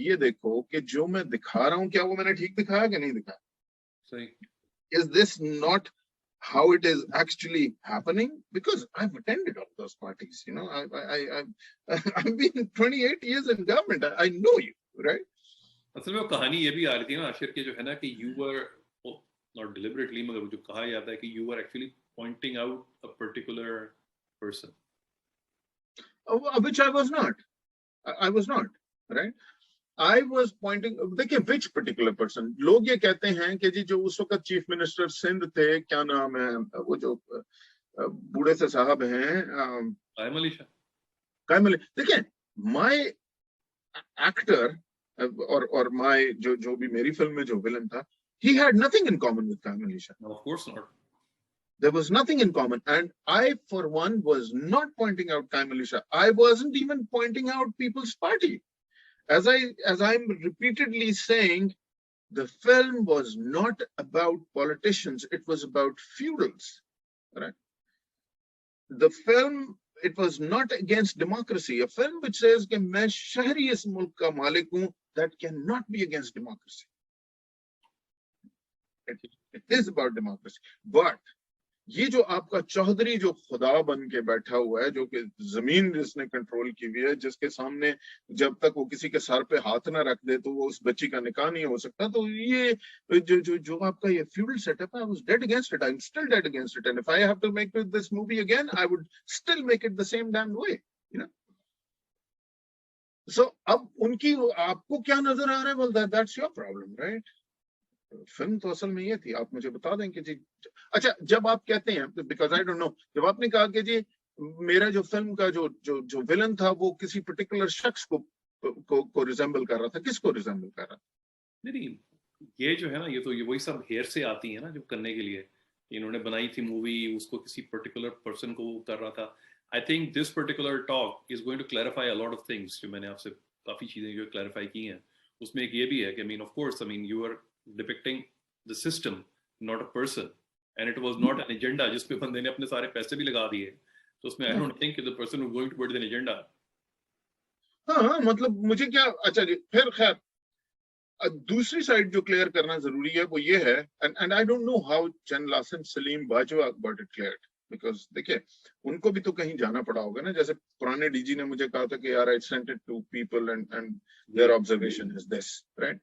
ये देखो कि जो मैं दिखा रहा हूँ क्या वो मैंने ठीक दिखाया कि नहीं दिखाया. सही. Is this not how it is actually happening? Because I've attended all those parties, you know. I've been 28 years in government. I know you, right? असल में वो कहानी ये भी आ रही थी ना आशिर के जो है ना कि you were not deliberately मगर जो कहा जाता है कि you were actually pointing out a particular person. Which I was not. I was not, right? I was pointing, देखिए which particular person. लोग ये कहते हैं कि जी जो उस वक्त चीफ मिनिस्टर सिंध थे, क्या नाम है वो जो बूढ़े से साहब हैं, कायम अली. देखिए my actor और my जो भी मेरी फिल्म में जो विलन था, he had nothing in common with Kaim Ali Shah. No, of course not. There was nothing in common, and I, for one, was not pointing out Kaim Ali Shah. I wasn't even pointing out People's Party. As I'm repeatedly saying, the film was not about politicians. It was about feudals, right? The film, it was not against democracy. A film which says कि मैं शहरी इस मुल्क का मालिक हूँ, that cannot be against democracy. It is about democracy. But ये जो आपका चौधरी जो खुदा बन के बैठा हुआ है, जो कि जमीन जिसने कंट्रोल की हुई है, जिसके सामने जब तक वो किसी के सर पे हाथ ना रख दे तो वो उस बच्ची का निकाह नहीं हो सकता, तो ये जो आपका ये feudal setup है, I was dead against it. I'm still dead against it. And if I have to make this movie again, I would still make it the same damn way, you know. So अब उनकी आपको क्या नजर आ रहा है? Well, that's your problem, right? Film तो असल में ये थी. आप मुझे बता दें कि जी अच्छा, जब आप कहते हैं, बिकॉज आई डोंट नो, जब आपने कहा कि जी मेरा जो फिल्म का जो विलन था वो किसी पर्टिकुलर शख्स को रिजेंबल कर रहा था, किसको रिजेंबल कर रहा था? नहीं, ये जो है ना, ये तो ये वही सब हेयर से आती है ना, जो करने के लिए इन्होंने बनाई थी मूवी, उसको किसी पर्टिकुलर पर्सन को कर रहा था. I think this particular talk is going to clarify a lot of things. जो मैंने आपसे काफी चीजें जो क्लैरिफाई की हैं, उसमें एक ये भी है कि I mean of course, I mean you are depicting the system, not a person, and it was not an agenda जिस पे बंदे ने अपने सारे पैसे भी लगा दिए, तो उसमें I don't think the person who going to put an agenda. हाँ, मतलब मुझे क्या, अच्छा जी, फिर खैर दूसरी साइड जो क्लियर करना जरूरी है वो ये है, and I don't know how General Asim Salim Bajwa got it cleared, because देखिए उनको भी तो कहीं जाना पड़ा होगा ना. जैसे पुराने डीजी ने मुझे कहा था कि यार I sent it to people and their observation is this, right?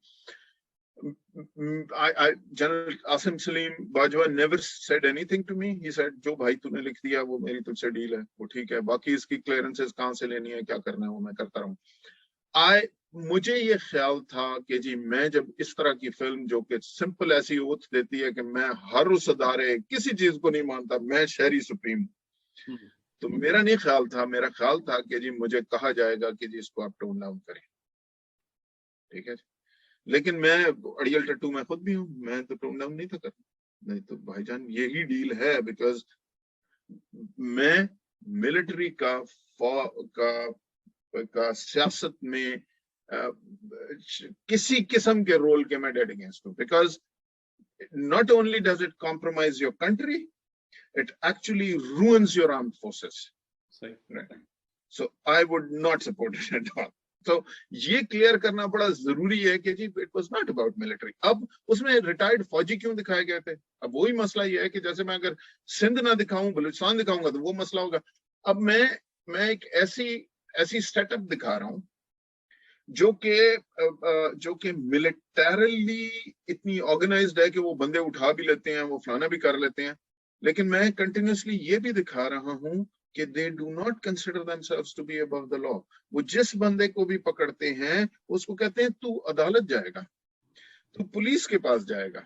General Asim Salim Bajwa never said anything to me. He said जो भाई तूने लिख दिया वो मेरी तुझसे डील है, वो ठीक है, बाकी इसकी क्लियरेंसेस कहाँ से लेनी है, क्या करना है, वो मैं करता रहूं. मुझे ये ख्याल था कि जी मैं जब इस तरह की फिल्म जो कि सिंपल ऐसी ओथ देती है कि मैं हर उस अदारे किसी चीज को नहीं मानता, मैं शहरी सुप्रीम, तो मेरा नहीं ख्याल था, मेरा ख्याल था कि जी मुझे कहा जाएगा कि जी इसको आप टोन डाउन करें, ठीक है. लेकिन मैं अड़ियल टट्टू मैं खुद भी हूँ, मैं तो टोन डाउन नहीं था करना. नहीं तो भाईजान यही डील है, बिकॉज मैं मिलिट्री का सियासत में किसी किस्म के रोल के मैं डेड अगेंस्ट हूँ, because not only does it compromise your country, it actually ruins your armed forces. Right? So I would not support it at all. तो ये क्लियर करना बड़ा जरूरी है कि जी it was not about military. अब उसमें रिटायर्ड फौजी क्यों दिखाए गए थे? अब वही मसला ये है कि जैसे मैं अगर सिंध ना दिखाऊं, बलूचिस्तान दिखाऊंगा तो वो मसला होगा. अब मैं एक ऐसी सेटअप दिखा रहा हूं जो कि मिलिटरली इतनी ऑर्गेनाइज्ड है कि वो बंदे उठा भी लेते हैं, वो फलाना भी कर लेते हैं. लेकिन मैं कंटिन्यूसली ये भी दिखा रहा हूं कि they do not consider themselves to be above the law. वो जिस बंदे को भी पकड़ते हैं उसको कहते हैं तू अदालत जाएगा, तू पुलिस के पास जाएगा.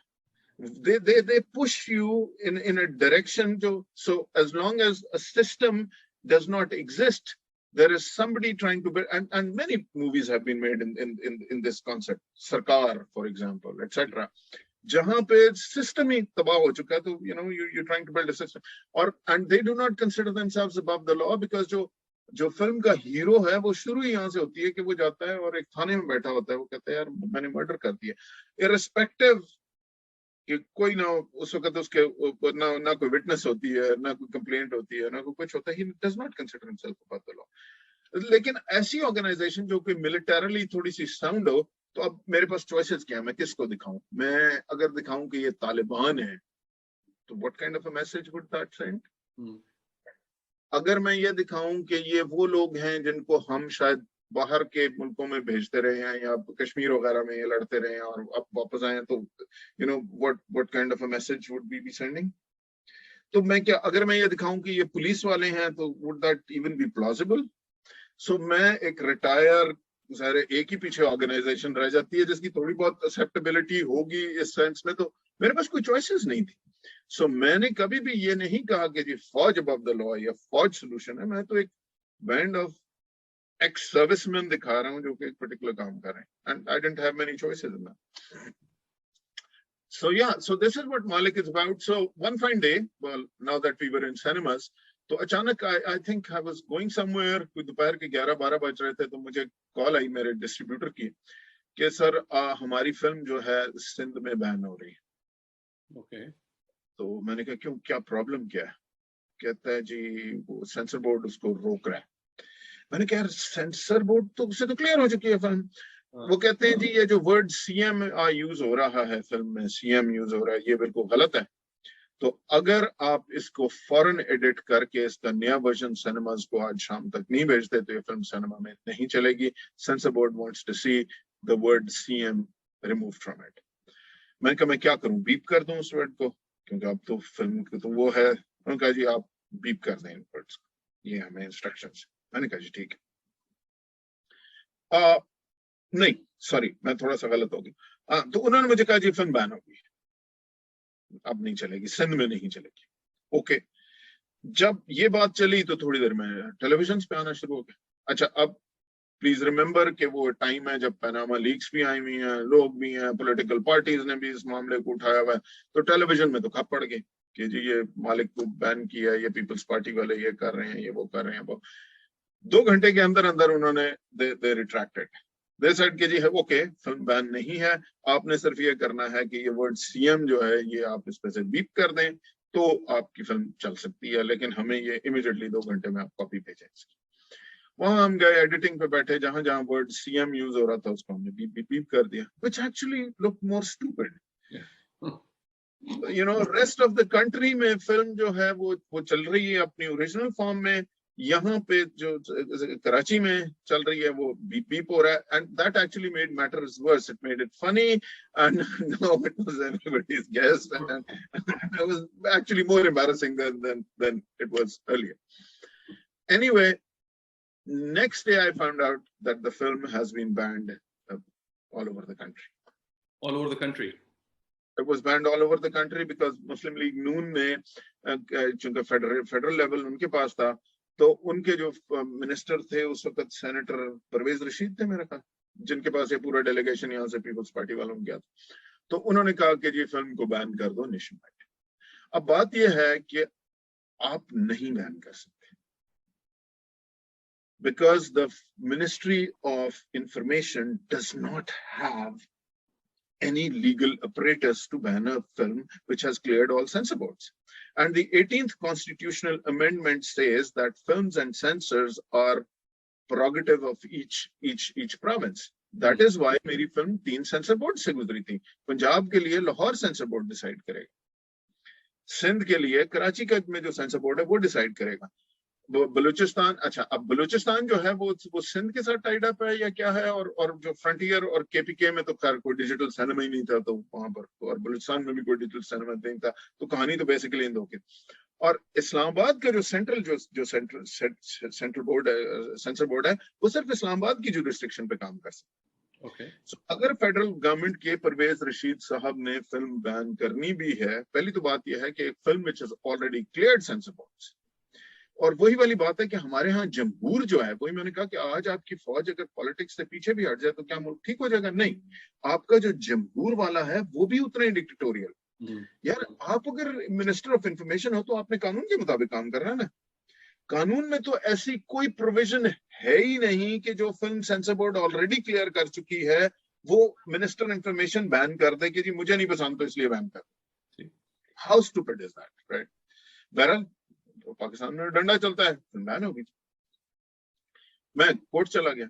They push you in a direction. So as long as a system does not exist, there is somebody trying to build, and many movies have been made in this concept. Sarkar, for example, etc. जहां पे system ही तबाह हो चुका है, तो you're trying to build a system, and they do not consider themselves above the law, because जो film का hero है वो शुरू ही यहाँ से होती है कि वो जाता है और एक थाने में बैठा होता है, वो कहता है यार मैंने मर्डर कर दिया, इररिस्पेक्टिव कि कोई ना उस वक्त उसके ना कोई विटनेस होती है, ना कोई कंप्लेंट होती है, ना कोई कुछ होता है. He does not consider himself above the law. लेकिन ऐसी ऑर्गेनाइजेशन जो कि मिलिटरली थोड़ी सी साउंड हो, तो अब मेरे पास चॉइसेस क्या है, मैं किसको दिखाऊं? मैं अगर दिखाऊं कि ये तालिबान है, तो what kind of a message would that send? अगर मैं ये दिखाऊं कि ये वो लोग हैं जिनको हम शायद बाहर के मुल्कों में भेजते रहे हैं या कश्मीर वगैरह में ये लड़ते रहे हैं और अब वापस आए, तो you know what kind of a message would be sending? तो मैं क्या, अगर मैं ये दिखाऊं कि ये पुलिस वाले हैं, तो would that even be plausible? So मैं एक रिटायर, सारे एक ही पीछे ऑर्गेनाइजेशन रह जाती है जिसकी थोड़ी बहुत एक्सेप्टेबिलिटी होगी इस सेंस में, तो मेरे पास कोई चॉइसेस नहीं थी। सो मैंने कभी भी ये नहीं कहा कि जी फौज अबव द लॉ या फौज सोल्यूशन है। मैं तो एक बैंड ऑफ एक्स सर्विसमैन दिखा रहा हूँ जो कि एक पर्टिकुलर काम कर रहे हैं, and I didn't have many choices in that. So yeah, so this is what Malik is about. So one fine day, well, now that we were in cinemas, तो अचानक I think I was going somewhere, कोई दोपहर के 11-12 बज रहे थे, तो मुझे कॉल आई मेरे डिस्ट्रीब्यूटर की कि सर हमारी फिल्म जो है सिंध में बैन हो रही है. Okay. तो मैंने कहा क्यों, क्या प्रॉब्लम क्या है? कहता है जी वो सेंसर बोर्ड उसको रोक रहा है. मैंने कहा यार सेंसर बोर्ड तो उससे तो क्लियर हो चुकी है फिल्म. वो कहते हैं जी ये जो वर्ड सीएम यूज हो रहा है फिल्म में, सीएम यूज हो रहा है, ये बिल्कुल गलत है. तो अगर आप इसको फौरन एडिट करके इसका नया वर्जन सिनेमाज को आज शाम तक नहीं भेजते तो ये फिल्म सिनेमा में नहीं चलेगी. Censor board wants to see the word CM remove from it. मैंने कहा मैं क्या करूं, बीप कर दूं उस वर्ड को, क्योंकि अब तो फिल्म की तो वो है. उन्होंने कहा जी आप बीप कर दें इन वर्ड्स को, ये हमें इंस्ट्रक्शंस. मैंने कहा जी ठीक है. नहीं सॉरी, मैं थोड़ा सा गलत हो गया. तो उन्होंने मुझे कहा जी फिल्म बैन होगी, अब नहीं चलेगी, सिंध में नहीं चलेगी. ओके, जब ये बात चली तो थोड़ी देर में टेलीविजन पे आना शुरू हो गया. अच्छा, अब प्लीज रिमेंबर कि वो टाइम है जब पनामा लीक्स भी आई हुई हैं, लोग भी हैं, पॉलिटिकल पार्टीज ने भी इस मामले को उठाया हुआ है. तो टेलीविजन में तो खप पड़ गई कि जी ये मालिक को बैन किया, ये पीपल्स पार्टी वाले ये कर रहे हैं, ये वो कर रहे हैं. वो 2 घंटे के अंदर अंदर उन्होंने दे रिट्रैक्टेड. दे सेड कि जी है ओके, फिल्म बैन नहीं है, आपने सिर्फ ये करना है कि ये वर्ड सीएम जो है ये आप इस पे से बीप कर दें तो आपकी फिल्म चल सकती है, लेकिन हमें ये इमीडिएटली 2 घंटे में आप कॉपी भेजें इसकी. वहां हम गए, एडिटिंग पे बैठे, जहां जहां वर्ड सीएम यूज हो रहा था उसको हमने बीप बीप बीप कर दिया, which actually look more stupid. You know, rest of the country में फिल्म जो है वो चल रही है अपनी ओरिजिनल फॉर्म में. यहाँ पे जो कराची में चल रही है वो बीप बीप हो रहा है, and that actually made matters worse. It made it funny and now it was everybody's guess and it was actually more embarrassing than it was earlier. Anyway, next day I found out that the film has been banned all over the country. All over the country. It was banned all over the country because Muslim League Noon ने चूंकि federal level उनके पास था, तो उनके जो minister थे उस वक्त सेनेटर परवेज रशीद थे मेरे ख्याल, जिनके पास ये पूरा डेलीगेशन यहाँ से पीपल्स पार्टी वालों ने गया था. तो उन्होंने कहा कि ये फिल्म को बैन कर दो नेशन वाइड. अब बात यह है कि आप नहीं बैन कर सकते because the Ministry of Information does not have any legal apparatus to ban a film which has cleared all censor boards. And the 18th constitutional amendment says that films and censors are prerogative of each province. That is why मेरी film 3 sensor board से गुजरी थी. पंजाब के लिए Lahore sensor board decide करेगा, सिंध के लिए कराची का में जो सेंसर बोर्ड है वो डिसाइड करेगा. बलूचिस्तान, अच्छा अब बलूचिस्तान जो है वो सिंध के साथ टाइड अप है या क्या है, और जो फ्रंटियर और केपीके में तो खैर कोई डिजिटल सिनेमा ही नहीं था, तो वहां पर, और बलूचिस्तान में भी कोई डिजिटल सिनेमा नहीं था. तो कहानी तो बेसिकली इन दो की. और इस्लामाबाद का जो सेंट्रल बोर्ड है, सेंसर बोर्ड है, वो सिर्फ इस्लामाबाद की जुरिस्डिक्शन पे काम कर सकता है. Okay. So, अगर फेडरल गवर्नमेंट के परवेज रशीद साहब ने फिल्म बैन करनी भी है, पहली तो बात यह है कि एक film which has already cleared sensor boards, और वही वाली बात है कि हमारे यहाँ जमहूर जो है, वही मैंने कहा कि आज आपकी फौज अगर पॉलिटिक्स से पीछे भी हट जाए तो क्या मुल्क ठीक हो जाएगा? नहीं, आपका जो जमहूर वाला है वो भी उतना ही डिक्टेटोरियल. यार आप अगर मिनिस्टर ऑफ इंफॉर्मेशन हो तो आपने कानून के मुताबिक काम करना है ना. कानून में तो ऐसी कोई प्रोविजन है ही नहीं कि जो film sensor board already clear कर चुकी है वो मिनिस्टर इंफॉर्मेशन बैन कर दे कि जी मुझे नहीं पसंद तो इसलिए बैन कर. How stupid is that, right? बहरहाल तो पाकिस्तान में डंडा चलता है, फिल्म बैन होगी. मैं कोर्ट चला गया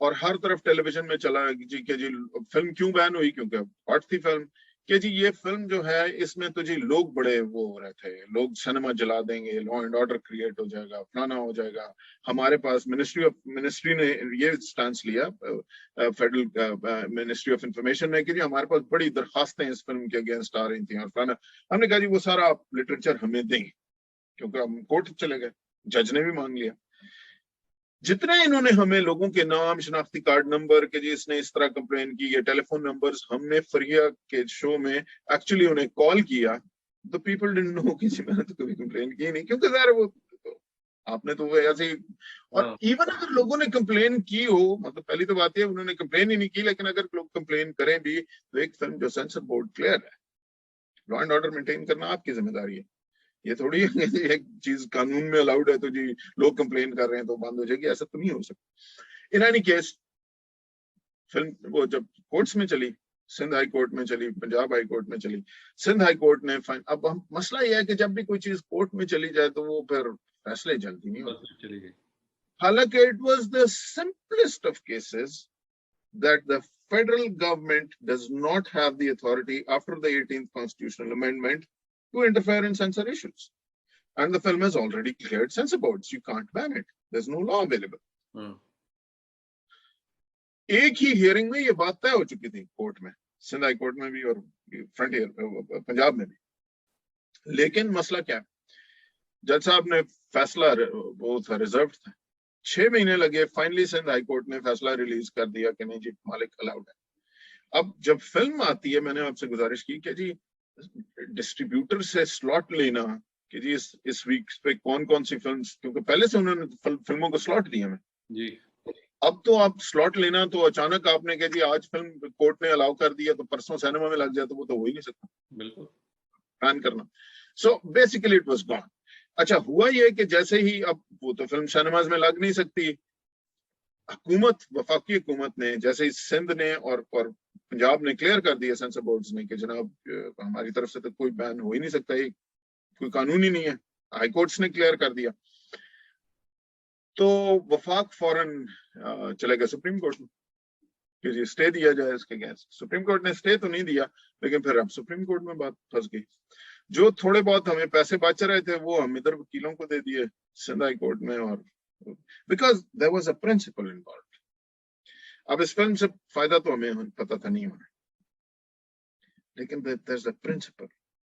और हर तरफ टेलीविजन में चला जी कि जी फिल्म क्यों बैन हुई, क्योंकि हॉट थी फिल्म, कि जी ये फिल्म जो है इसमें तो जी लोग बड़े वो हो रहे थे, लोग सिनेमा जला देंगे, लॉ एंड ऑर्डर क्रिएट हो जाएगा, फलाना हो जाएगा। हमारे पास मिनिस्ट्री ने ये स्टांस लिया, फेडरल मिनिस्ट्री ऑफ इंफॉर्मेशन ने, कि जी हमारे पास बड़ी दरखास्तें इस फिल्म के अगेंस्ट आ रही थी और फलाना। हमने कहा जी वो सारा आप लिटरेचर हमें देंगे, क्योंकि हम कोर्ट चले गए, जज ने भी मांग लिया। जितने इन्होंने हमें लोगों के नाम, शनाख्ती कार्ड नंबर के जी इसने इस तरह कंप्लेन की, ये टेलीफोन नंबर्स, हमने फरिया के शो में एक्चुअली उन्हें कॉल किया, तो पीपल डिडंट नो कि जी मैंने तो कभी कंप्लेन की नहीं, क्योंकि यार वो आपने तो वो ऐसे ही। और इवन अगर लोगों ने कंप्लेन की हो, मतलब पहली तो बात है उन्होंने कंप्लेन ही नहीं की, लेकिन अगर लोग कंप्लेन करें भी तो एक फिल्म जो सेंसर बोर्ड क्लियर है, लॉ एंड ऑर्डर मेंटेन करना आपकी जिम्मेदारी है। ये थोड़ी एक चीज कानून में अलाउड है तो जी लोग कंप्लेन कर रहे हैं तो बंद हो जाएगी, ऐसा तो नहीं हो सकता। इन एनी केस फिल्म वो जब कोर्ट्स में चली, सिंध हाई कोर्ट में चली, पंजाब हाई कोर्ट में चली, सिंध हाई कोर्ट ने फाइन। अब हम मसला ये है कि जब भी कोई चीज कोर्ट में चली जाए तो वो फिर फैसले जल्दी नहीं होते। हालांकि it was the simplest of cases that the federal government does not have the authority after the 18th constitutional amendment to interfere in censor issues. And the film has already cleared censor boards. You can't ban it. There's no law available. एक ही hearing में ये बात तय हो चुकी थी court में, Sindh high court में भी और फ्रंटियर पंजाब में भी। लेकिन मसला क्या है, जज साहब ने फैसला, वो था रिजर्व था, 6 महीने लगे, फाइनली सिंध हाई कोर्ट ने फैसला रिलीज कर दिया कि नहीं जी मालिक अलाउड है। अब जब फिल्म आती है, मैंने आपसे गुजारिश की कि जी डिस्ट्रीब्यूटर से स्लॉट लेना कि जी इस वीक पे कौन कौन सी फिल्म, क्योंकि पहले से उन्होंने फिल्मों को स्लॉट दिए हमें जी। अब तो आप स्लॉट लेना तो अचानक आपने कहा जी आज फिल्म कोर्ट ने अलाउ कर दिया तो परसों सिनेमा में लग जाए, तो वो तो हो ही नहीं सकता, बिल्कुल बैन करना। So basically it was gone. अच्छा हुआ ये कि जैसे ही अब वो तो फिल्म सिनेमाज में लग नहीं सकती, हुकूमत, वफाकी हुकूमत ने, जैसे ही सिंध ने और पंजाब ने क्लियर कर दिया सेंसर बोर्ड्स ने कि जनाब हमारी तरफ से तो कोई बैन हो ही नहीं सकता, ये कोई कानून ही नहीं है, हाई कोर्ट्स ने क्लियर कर दिया, तो वफाक फौरन चले गए सुप्रीम कोर्ट में कि जी स्टे दिया जाए इसके अगेंस्ट। सुप्रीम कोर्ट ने स्टे तो नहीं दिया, लेकिन फिर अब सुप्रीम कोर्ट में बात फंस गई। जो थोड़े बहुत हमें पैसे बच रहे थे वो हम इधर वकीलों को दे दिए सिंध हाई कोर्ट में, और because there was a principle involved. अब इस फिल्म से फायदा तो हमें पता था नहीं होना, लेकिन there is a principle,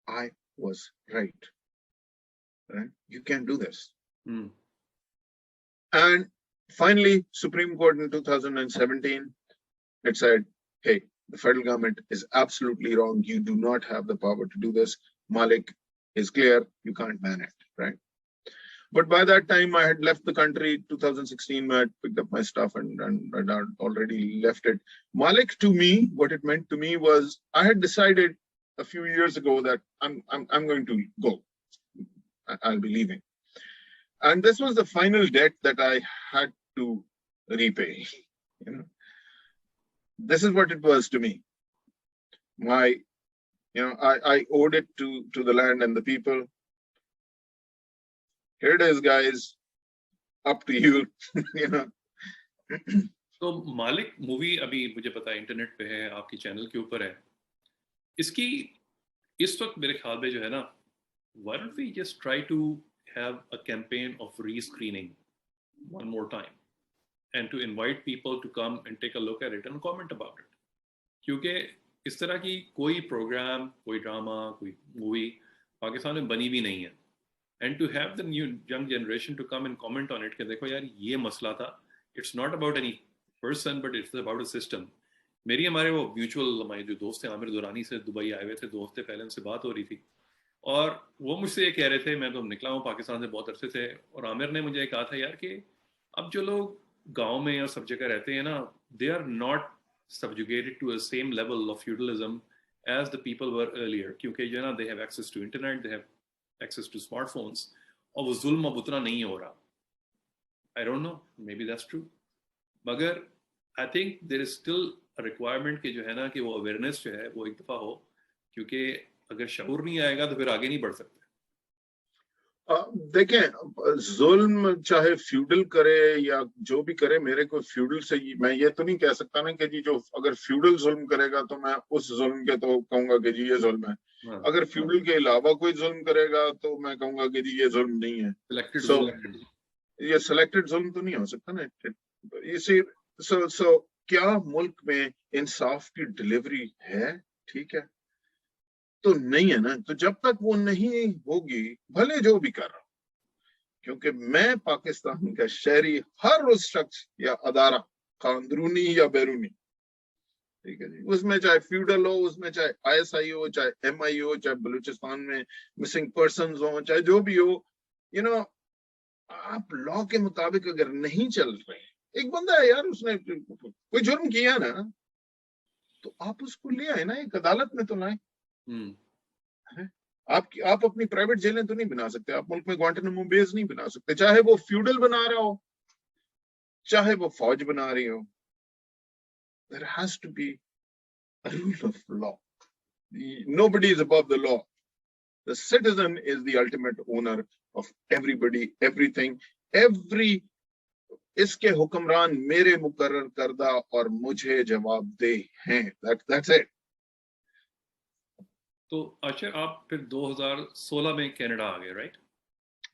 I was right, you can't do this. And finally Supreme Court in 2017 it said, hey, the federal government is absolutely wrong, you do not have the power to do this, Malik is clear, you can't ban it, right? But by that time I had left the country. 2016 I had picked up my stuff and I'd already left it. Malik, to me, what it meant to me was I had decided a few years ago that I'm going to go, I'll be leaving, and this was the final debt that I had to repay. You know, this is what it was to me. My, I owed it to the land and the people. Here it is, guys. Up to you. You know. तो मालिक movie अभी मुझे पता है internet पे है, आपकी channel के ऊपर है। इसकी इस वक्त मेरे ख्याल में जो है ना, why don't we just try to have a campaign of rescreening one more time and to invite people to come and take a look at it and comment about it, क्योंकि इस तरह की कोई प्रोग्राम, कोई drama, कोई movie Pakistan में बनी भी नहीं है, and to have the new young generation to come and comment on it कि देखो यार ये मसला था, it's not about any person but it's about a system। मेरी हमारे वो म्यूचुअल हमारे जो दोस्त हैं आमिर दुरानी से दुबई आए हुए थे 2 हफ्ते पहले, उनसे बात हो रही थी और वो मुझसे ये कह रहे थे, मैं तो निकला हूँ पाकिस्तान से बहुत अरसे से, और आमिर ने मुझे कहा था यार कि अब जो लोग गाँव में और सब जगह रहते हैं ना, they are not subjugated to a same level of feudalism as the people were earlier, क्योंकि जो है ना they have access to internet, they have access to smartphones, और वो जुल्म अब उतना नहीं हो रहा। I don't know, maybe that's true, मगर I think there is still a requirement कि जो है ना कि वो awareness जो है वो एक दफ़ा हो, क्योंकि अगर शऊर नहीं आएगा तो फिर आगे नहीं बढ़ सकते। देखें, जुल्म चाहे फ्यूडल करे या जो भी करे, मेरे को फ्यूडल से मैं ये तो नहीं कह सकता ना कि जी जो अगर फ्यूडल जुल्म करेगा तो मैं उस जुल्म के तो कहूंगा कि जी ये जुल्म है, अगर फ्यूडल के अलावा कोई जुल्म करेगा तो मैं कहूंगा कि जी ये जुल्म नहीं है। सो ये सिलेक्टेड जुल्म तो नहीं हो सकता ना इसी। सो क्या मुल्क में इंसाफ की डिलीवरी है? ठीक है, तो नहीं है ना। तो जब तक वो नहीं होगी, भले जो भी कर रहा हूं, क्योंकि मैं पाकिस्तान का शहरी, हर उस शख्स या अदारा, अंदरूनी या बैरूनी, ठीक है जी, उसमें चाहे फ्यूडल हो, उसमें चाहे ISI हो, चाहे MI हो, चाहे बलूचिस्तान में मिसिंग पर्संस हो, चाहे जो भी हो, यू नो, आप लॉ के मुताबिक अगर नहीं चल रहे, एक बंदा है यार, उसने कोई जुर्म किया ना, तो आप उसको ले आए ना, एक अदालत में तो लाए। आप अपनी प्राइवेट जेलें तो नहीं बना सकते, आप मुल्क में ग्वांटानामो बेस नहीं बना सकते, चाहे वो फ्यूडल बना रहा हो, चाहे वो फौज बना रही हो। There has to be a rule of law. Nobody is above the law. The citizen is the ultimate owner of everybody, everything, every. इसके हुक्मरान मेरे मुकर्रर करदा और मुझे जवाबदेह हैं। That's it. तो अशर, आप फिर 2016 में कनाडा आ गए, राइट?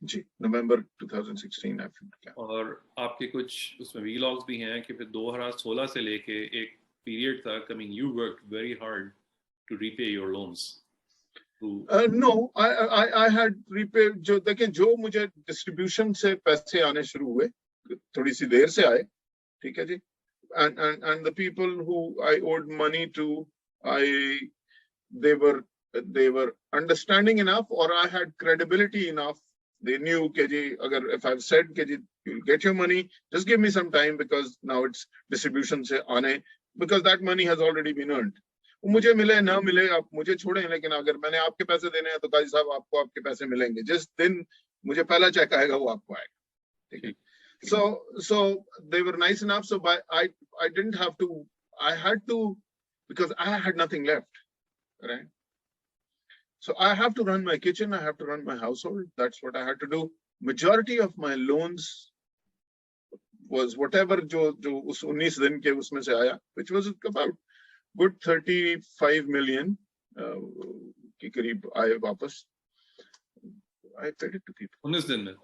जी, नवंबर 2016 और आपके कुछ उसमें वीलॉग्स भी हैं कि फिर 2016 से लेके एक पीरियड तक, I mean, you worked very hard to repay your loans. No, I had repaid. जो देखें, जो मुझे डिस्ट्रीब्यूशन से पैसे आने शुरू हुए, थोड़ी सी देर से आए, ठीक है जी, and the people who I owed money to, they were understanding enough, or I had credibility enough. They knew कि जी, अगर if I've said कि जी you'll get your money, just give me some time because now it's distribution से आने, because that money has already been earned. मुझे मिले ना मिले, आप मुझे छोड़ें, लेकिन अगर मैंने आपके पैसे देने हैं तो काजी साहब आपको आपके पैसे मिलेंगे। जिस दिन मुझे पहला चेक आएगा वो आपको आएगा, ठीक है। So they were nice enough, so I didn't have to, I had to, because I had nothing left, right? So I have to run my kitchen, I have to run my household. That's what I had to do. Majority of my loans was whatever जो उस 19 दिन के उसमें से आया, which was about good 35 million के करीब आए वापस। I paid it to people. 19 दिन में?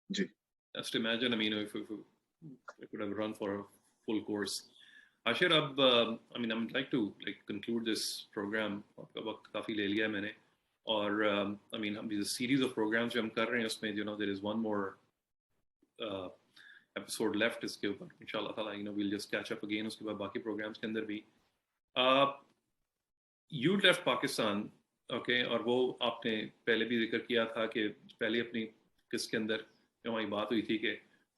जी। Just imagine, I mean, if I could have run for a full course. Ashir, अब I mean, I'm like to conclude this program. आपका वक्त काफी ले लिया है मैंने, और I mean, हम this series of programs जो हम कर रहे हैं उसमें, you know, there is one more episode left इसके ऊपर, इंशाल्लाह ताला, you know, we'll just catch up again उसके बाद बाकी programs के अंदर भी। You left Pakistan, okay, और वो आपने पहले भी जिक्र किया था कि पहले अपनी किसके अंदर हमारी बात हुई थी कि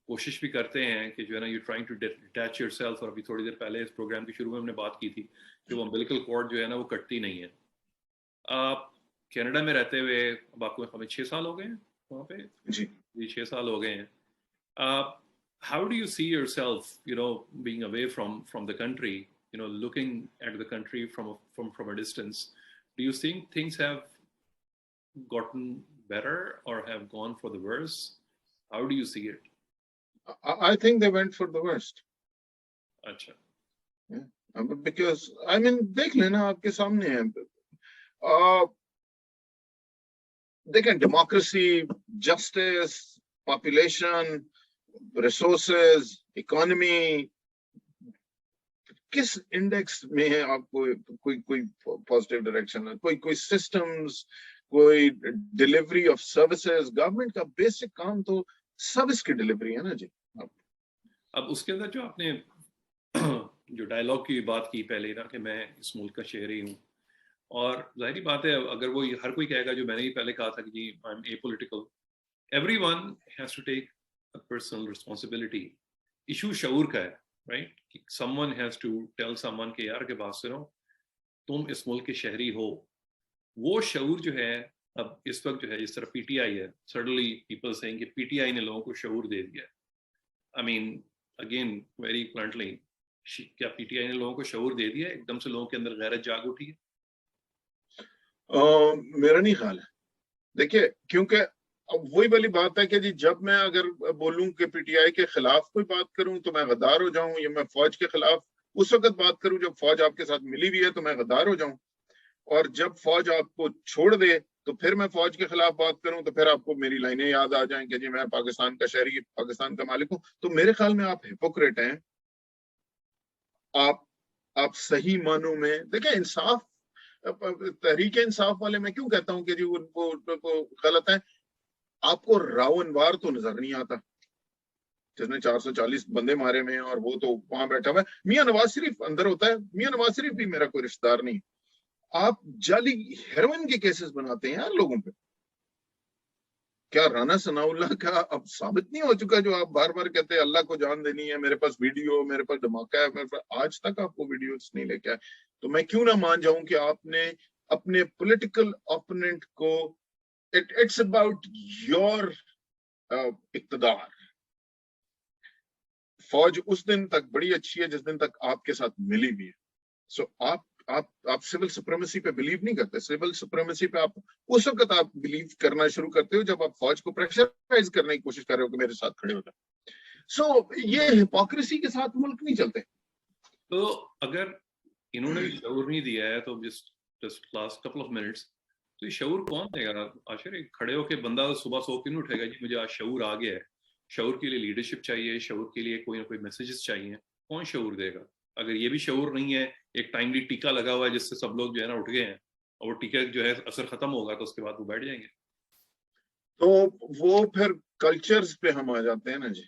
कोशिश भी करते हैं कि जो है ना, you trying to detach yourself, और अभी थोड़ी देर पहले इस प्रोग्राम के शुरू में हमने बात की थी कि वो अम्बिलिकल कॉर्ड जो है ना वो कटती नहीं है। आप कनाडा में रहते हुए अब आपको हमें 6 साल हो गए हैं वहाँ पे? जी 6 साल हो गए हैं। How do you see yourself, you know, being away from the country, you know, looking at the country from a distance? Do you think things have gotten better or have gone for the worse? How do you see it? I think they went for the worst. अच्छा। Yeah. Because I mean, देख लेना, आपके सामने है। देखें, democracy, justice, population, resources, economy, किस index में है आपको कोई पॉजिटिव डायरेक्शन है, कोई सिस्टम्स, कोई डिलीवरी ऑफ सर्विसेज, गवर्नमेंट का बेसिक काम तो सर्विस की डिलीवरी है ना जी। अब उसके अंदर जो आपने जो डायलॉग की बात की पहले ना कि मैं इस मुल्क का शहरी हूँ, और जाहिर बात है अगर वो हर कोई कहेगा, जो मैंने भी पहले कहा था कि जी I am apolitical, everyone has to take a personal responsibility. Issue शऊर का है, right? someone has to tell someone कि यार के बात सुनो, तुम इस मुल्क के शहरी हो। वो शऊर जो है अब इस वक्त जो है, जिस तरह PTI है, suddenly people saying कि PTI ने लोगों को शऊर दे दिया। I mean, again very bluntly, क्या PTI ने लोगों को शऊर दे दिया? एकदम से लोगों के अंदर गैरत जाग उठी है? मेरा नहीं ख्याल है। देखिए, क्योंकि اب وہی والی بات ہے کہ جی جب میں اگر بولوں کہ پی ٹی آئی کے خلاف کوئی بات کروں تو میں غدار ہو جاؤں, یا میں فوج کے خلاف اس وقت بات کروں جب فوج آپ کے ساتھ ملی ہوئی ہے تو میں غدار ہو جاؤں, اور جب فوج آپ کو چھوڑ دے تو پھر میں فوج کے خلاف بات کروں تو پھر آپ کو میری لائنیں یاد آ جائیں کہ جی میں پاکستان کا شہری, پاکستان کا مالک ہوں. تو میرے خیال میں آپ ہپوکریٹ ہیں. آپ صحیح معنوں میں دیکھیں, انصاف, تحریک انصاف والے میں کیوں کہتا ہوں کہ جی وہ غلط ہے, آپ کو راو انوار تو نظر نہیں آتا جس نے 440 بندے مارے میں, اور وہ تو وہاں بیٹھا ہوا ہے. میاں نواز شریف اندر ہوتا ہے, میاں نواز شریف بھی میرا کوئی رشتہ دار نہیں. آپ جعلی ہیروئن کے کیسز بناتے ہیں یار لوگوں پہ. کیا رانا ثناء اللہ کا اب ثابت نہیں ہو چکا جو آپ بار بار کہتے ہیں اللہ کو جان دینی ہے, میرے پاس ویڈیو, میرے پاس دھماکہ ہے, میرے پاس آج تک آپ کو ویڈیوز نہیں لے کے آئے. تو میں کیوں نہ مان جاؤں کہ آپ نے اپنے پولیٹیکل اوپوننٹ کو, اٹس اباؤٹ یور اقتدار. فوج اس دن تک بڑی اچھی ہے جس دن تک آپ کے ساتھ ملی بھی ہے. سو آپ سول سپریمیسی پہ بلیو نہیں کرتے. سول سپریمیسی پہ آپ اس وقت آپ بلیو کرنا شروع کرتے ہو جب آپ فوج کو پریشرائز کرنے کی کوشش کر رہے ہو کہ میرے ساتھ کھڑے ہو جائیں. سو یہ ہپوکریسی کے ساتھ ملک نہیں چلتے. تو اگر انہوں نے شعور نہیں دیا ہے تو just last couple of minutes, تو یہ شعور کون دے گا عاشر؟ کھڑے ہو کے بندہ صبح سو کے نہیں اٹھے گا جی مجھے آج شعور آ گیا ہے. شعور کے لیے لیڈرشپ چاہیے, شعور کے لیے کوئی نہ کوئی میسیجز چاہیے. کون شعور دے گا؟ اگر یہ بھی شعور نہیں ہے, ایک ٹائملی ٹیکا لگا ہوا ہے جس سے سب لوگ جو ہے نا اٹھ گئے ہیں, اور وہ ٹیکا جو ہے اثر ختم ہوگا تو اس کے بعد وہ بیٹھ جائیں گے. تو وہ پھر کلچرز پہ ہم آ جاتے ہیں نا جی.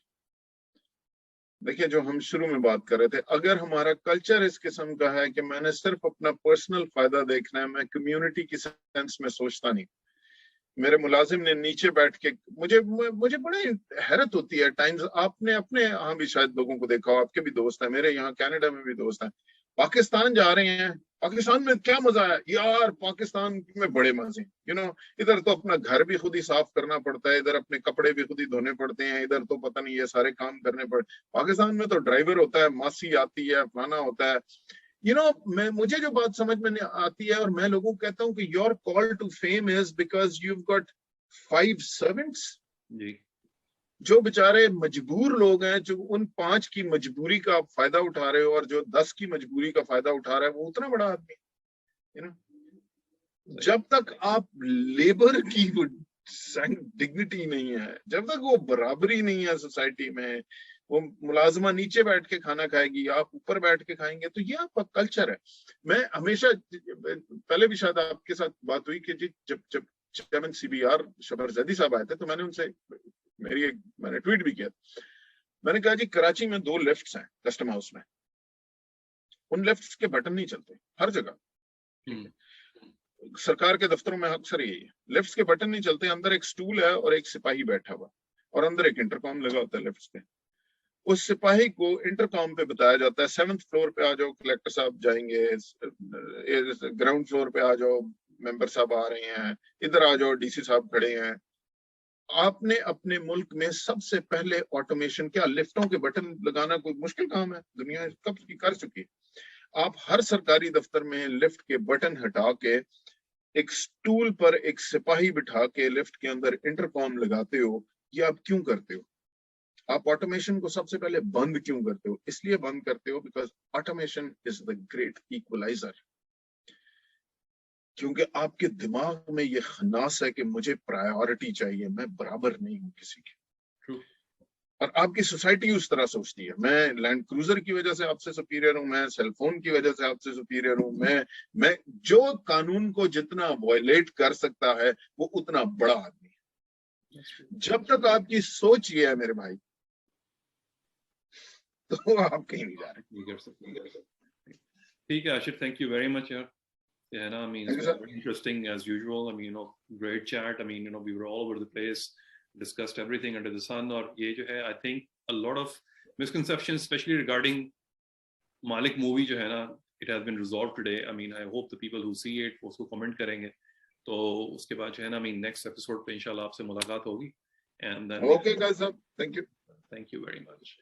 دیکھیں جو ہم شروع میں بات کر رہے تھے, اگر ہمارا کلچر اس قسم کا ہے کہ میں نے صرف اپنا پرسنل فائدہ دیکھنا ہے, میں کمیونٹی کی سینس میں سوچتا نہیں. میرے ملازم نے نیچے بیٹھ کے مجھے بڑی حیرت ہوتی ہے ٹائمز. آپ نے اپنے یہاں بھی شاید لوگوں کو دیکھا ہو, آپ کے بھی دوست ہیں, میرے یہاں کینیڈا میں بھی دوست ہیں, پاکستان جا رہے ہیں. پاکستان میں کیا مزہ ہے یار, پاکستان میں بڑے مزے ہیں. ادھر تو اپنا گھر بھی خود ہی صاف کرنا پڑتا ہے, ادھر اپنے کپڑے بھی خود ہی دھونے پڑتے ہیں, ادھر تو پتہ نہیں یہ سارے کام کرنے پڑتے. پاکستان میں تو ڈرائیور ہوتا ہے, ماسی آتی ہے, فلانا ہوتا ہے. مجھے جو بات سمجھ میں آتی ہے, اور میں لوگوں کو کہتا ہوں کہ your claim to fame is because you got 5 servants. جی, جو بےچارے مجبور لوگ ہیں, جو ان 5 کی مجبوری کا آپ فائدہ اٹھا رہے ہو, اور جو 10 کی مجبوری کا فائدہ اٹھا رہا ہے وہ اتنا بڑا آدمی ہے. جب تک آپ لیبر کی ڈگنیٹی نہیں ہے, جب تک وہ برابری نہیں ہے سوسائٹی میں, وہ ملازمہ نیچے بیٹھ کے کھانا کھائے گی, آپ اوپر بیٹھ کے کھائیں گے, تو یہ آپ کا کلچر ہے. میں ہمیشہ, پہلے بھی شاید آپ کے ساتھ بات ہوئی کہ جی جب چیئرمین سی بی آر شبر زیدی صاحب آئے تھے تو میں نے ان سے میں نے ٹویٹ بھی کیا. میں نے کہا جی کراچی میں 2 لفٹس ہیں کسٹم ہاؤس میں, ان لفٹس کے بٹن نہیں چلتے ہر جگہ. سرکار کے دفتروں میں اکثر یہی ہے, لفٹس کے بٹن نہیں چلتے, اندر ایک سٹول ہے اور ایک سپاہی بیٹھا ہوا, اور اندر ایک انٹرکام لگا ہوتا ہے لفٹس پہ. اس سپاہی کو انٹرکام پہ بتایا جاتا ہے 7th فلور پہ آ جاؤ, کلیکٹر صاحب جائیں گے, گراؤنڈ فلور پہ آ جاؤ, ممبر صاحب آ رہے ہیں, ادھر آ جاؤ, ڈی سی صاحب کھڑے ہیں. آپ نے اپنے ملک میں سب سے پہلے آٹومیشن, کیا لفٹوں کے بٹن لگانا کوئی مشکل کام ہے؟ دنیا کب کی کر چکی ہے. آپ ہر سرکاری دفتر میں لفٹ کے بٹن ہٹا کے ایک سٹول پر ایک سپاہی بٹھا کے لفٹ کے اندر انٹرکام لگاتے ہو. یہ آپ کیوں کرتے ہو؟ آپ آٹومیشن کو سب سے پہلے بند کیوں کرتے ہو؟ اس لیے بند کرتے ہو because automation is the great equaliser. کیونکہ آپ کے دماغ میں یہ خناس ہے کہ مجھے پرائیورٹی چاہیے, میں برابر نہیں ہوں کسی کی. اور آپ کی سوسائٹی اس طرح سوچتی ہے, میں لینڈ کروزر کی وجہ سے آپ سے سپیریئر ہوں, میں سیل فون کی وجہ سے آپ سے سپیریئر ہوں, میں جو قانون کو جتنا وائلیٹ کر سکتا ہے وہ اتنا بڑا آدمی ہے. جب تک آپ کی سوچ یہ ہے میرے بھائی, تو آپ کہیں نہیں جا رہے. ٹھیک ہے Ashar, thank you very much. Yeah, no, I mean, it's been very interesting as usual. I mean, great chat. I mean, we were all over the place, discussed everything under the sun. Or ye jo hai, I think a lot of misconceptions, especially regarding Malik movie jo hai na, it has been resolved today. I mean, I hope the people who see it usko comment karenge. To uske baad jo hai na, I mean, next episode pe inshallah aap se mulaqat hogi. And then okay guys, thank you. Thank you very much.